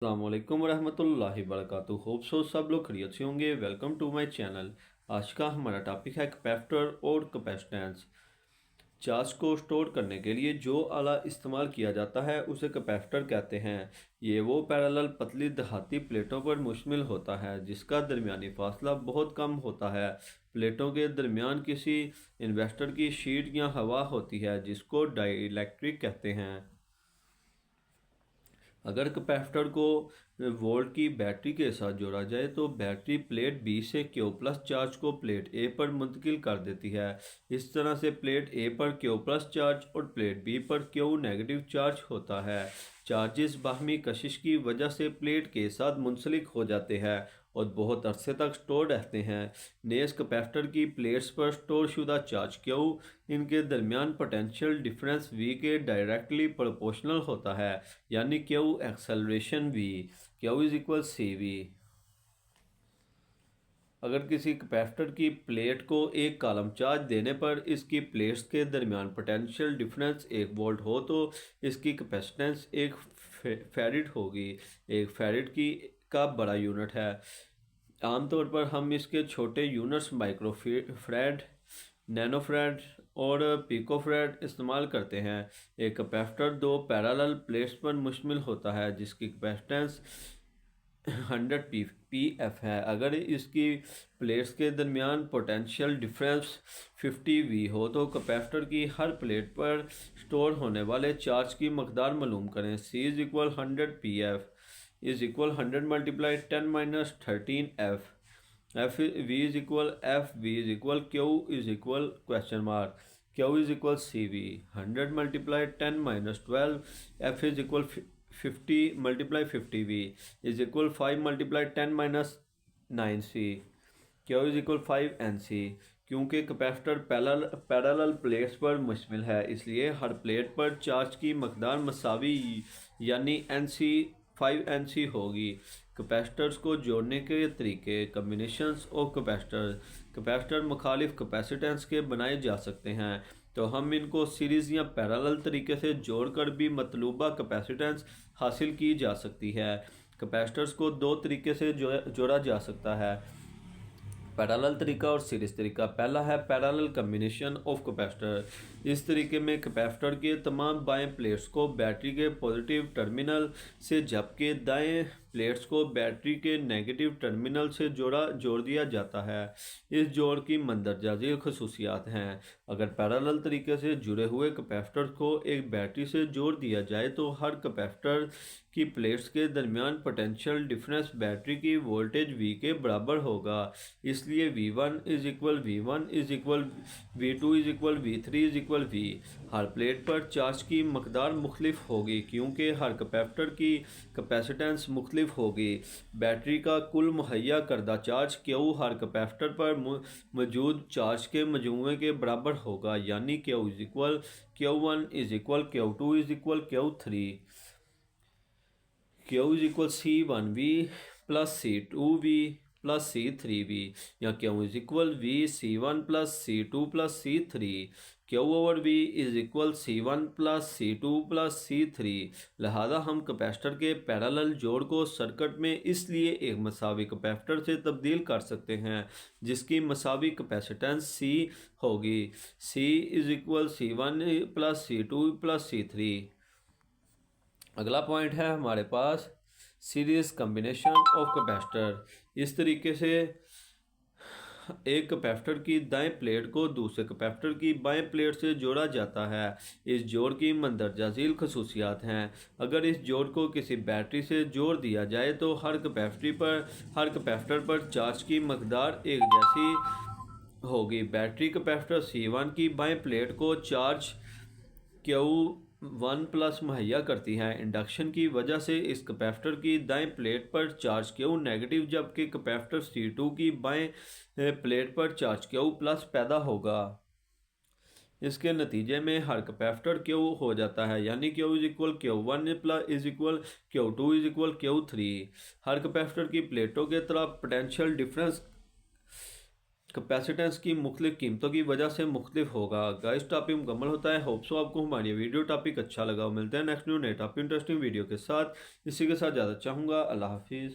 अस्सलामुअलैकुम वरहमतुल्लाहि वबरकातुहू। Hope so सब लोग खैरियत से होंगे। Welcome to my channel. आज का हमारा टॉपिक है कैपेसिटर और कैपेसिटेंस। चार्ज को स्टोर करने के लिए जो आला इस्तेमाल किया जाता है उसे कैपेसिटर कहते हैं। ये वो पैरेलल पतली दहाती प्लेटों पर मुश्तमिल होता है जिसका दरमियानी फासला बहुत कम होता है। प्लेटों के दरमियान किसी इन्वेस्टर की शीट या हवा होती है जिसको डाइइलेक्ट्रिक कहते हैं। अगर कैपेसिटर को वोल्ट की बैटरी के साथ जोड़ा जाए तो बैटरी प्लेट बी से क्यू प्लस चार्ज को प्लेट ए पर मुंतकिल कर देती है। इस तरह से प्लेट ए पर क्यू प्लस चार्ज और प्लेट बी पर क्यू नेगेटिव चार्ज होता है। चार्जेस बाहमी कशिश की वजह से प्लेट के साथ मुंसलिक हो जाते हैं और बहुत अरसे तक स्टोर रहते हैं। नेस कैपेसिटर की प्लेट्स पर स्टोर शुदा चार्ज क्यू इनके दरमियान पोटेंशियल डिफरेंस वी के डायरेक्टली प्रोपोर्शनल होता है, यानी Q acceleration V. Q is equal C V. अगर किसी कैपेसिटर की प्लेट को एक कॉलम चार्ज देने पर इसकी प्लेट्स के दरमियान पोटेंशियल डिफरेंस 1 वोल्ट हो तो इसकी कैपेसिटेंस 1 फैराड होगी। 1 फैराड की का बड़ा यूनिट है। आमतौर पर हम इसके छोटे यूनिट्स माइक्रोफैराड, नैनोफैराड और पिकोफैराड इस्तेमाल करते हैं। एक कैपेसिटर दो पैरेलल प्लेट्स पर मुश्तमिल होता है जिसकी कैपेसिटेंस 100 पी एफ है। अगर इसकी प्लेट्स के दरमियान पोटेंशियल डिफरेंस 50 वी हो तो कैपेसिटर की हर प्लेट पर स्टोर होने वाले चार्ज की मकदार मालूम करें। C is equal 100 P F is equal 100 × 10⁻13 F. F V is equal F V is equal Q is equal question mark Q is equal C V. 100 × 10⁻12 F is equal 50 × 50 V is equal 5 × 10⁻9 C. Q is equal 5 Nc। क्योंकि capacitor parallel plates पर मुश्तमिल है इसलिए हर plate पर charge की मकदार मसावी यानी Nc 5 Nc होगी। कैपेसिटर्स को जोड़ने के तरीके कम्बिनेशंस ऑफ कैपेसिटर मुखालिफ कैपेसिटेंस के बनाए जा सकते हैं, तो हम इनको सीरीज़ या पैरेलल तरीके से जोड़कर भी मतलूबा कैपेसिटेंस हासिल की जा सकती है। कैपेसिटर्स को दो तरीके से जोड़ा जा सकता है, पैरेलल तरीका और सीरीज तरीका। पहला है पैरेलल कम्बिनेशन ऑफ कैपेसिटर। इस तरीके में कैपेसिटर के तमाम बाएं प्लेट्स को बैटरी के पॉजिटिव टर्मिनल से जबकि दाएं प्लेट्स को बैटरी के नेगेटिव टर्मिनल से जोड़ दिया जाता है। इस जोड़ की मंदरजा झील खसूसियात हैं। अगर पैरेलल तरीके से जुड़े हुए कैपेसिटर को एक बैटरी से जोड़ दिया जाए तो हर कैपेसिटर की प्लेट्स के दरमियान पोटेंशियल डिफरेंस बैटरी की वोल्टेज V के बराबर होगा। इसलिए V1 is equal V1 is equal V2 is equal V3 is equal V। Her plate पर चार्ज की मकदार मुख्तलिफ होगी क्योंकि हर कैपेसिटर की कैपेसिटेंस मुख्तलिफ होगी। बैटरी का कुल मुहैया करदा चार्ज Q हर कैपेसिटर पर मौजूद चार्ज के मजमूए के बराबर होगा, यानी Q is equal Q1 is equal Q2 is equal Q3। Q is equal C1V plus C2V plus C3V या Q is equal V C1 plus C2 plus C3। Q over V is equal C1 plus C2 plus C3। लिहाजा हम capacitor के parallel जोड़ को circuit में इसलिए एक मसावी capacitor से तब्दील कर सकते हैं जिसकी मसावी कैपेसिटेंस C होगी। C is equal C1 plus C2 plus C3। अगला पॉइंट है हमारे पास सीरीज कम्बिनेशन ऑफ कैपेसिटर। इस तरीके से एक कैपेसिटर की दाएं प्लेट को दूसरे कैपेसिटर की बाएं प्लेट से जोड़ा जाता है। इस जोड़ की मंदरजा झील खसूसियात हैं। अगर इस जोड़ को किसी बैटरी से जोड़ दिया जाए तो हर कैपेसिटर पर चार्ज की मकदार एक जैसी होगी। बैटरी कैपेसिटर C1 की बाएं प्लेट को चार्ज Q1 प्लस मुहैया करती है। इंडक्शन की वजह से इस कैपेसिटर की दाएं प्लेट पर चार्ज Q नेगेटिव जबकि कैपेसिटर C2 की बाएं प्लेट पर चार्ज Q प्लस पैदा होगा। इसके नतीजे में हर कैपेसिटर Q हो जाता है, यानी Q is equal Q1 plus is equal Q2 is equal Q3। Her capacitor की प्लेटों के तरफ पोटेंशियल डिफरेंस कैपेसिटेंस की मुख्तलिफ कीमतों की वजह से मुख्तलिफ होगा। गाइस टॉपिक मुकम्मल होता है। होप सो आपको हमारी वीडियो टॉपिक अच्छा लगा। मिलते हैं नेक्स्ट न्यू नए टॉपिक इंटरेस्टिंग वीडियो के साथ। इसी के साथ ज़्यादा चाहूँगा। अल्लाह हाफिज़।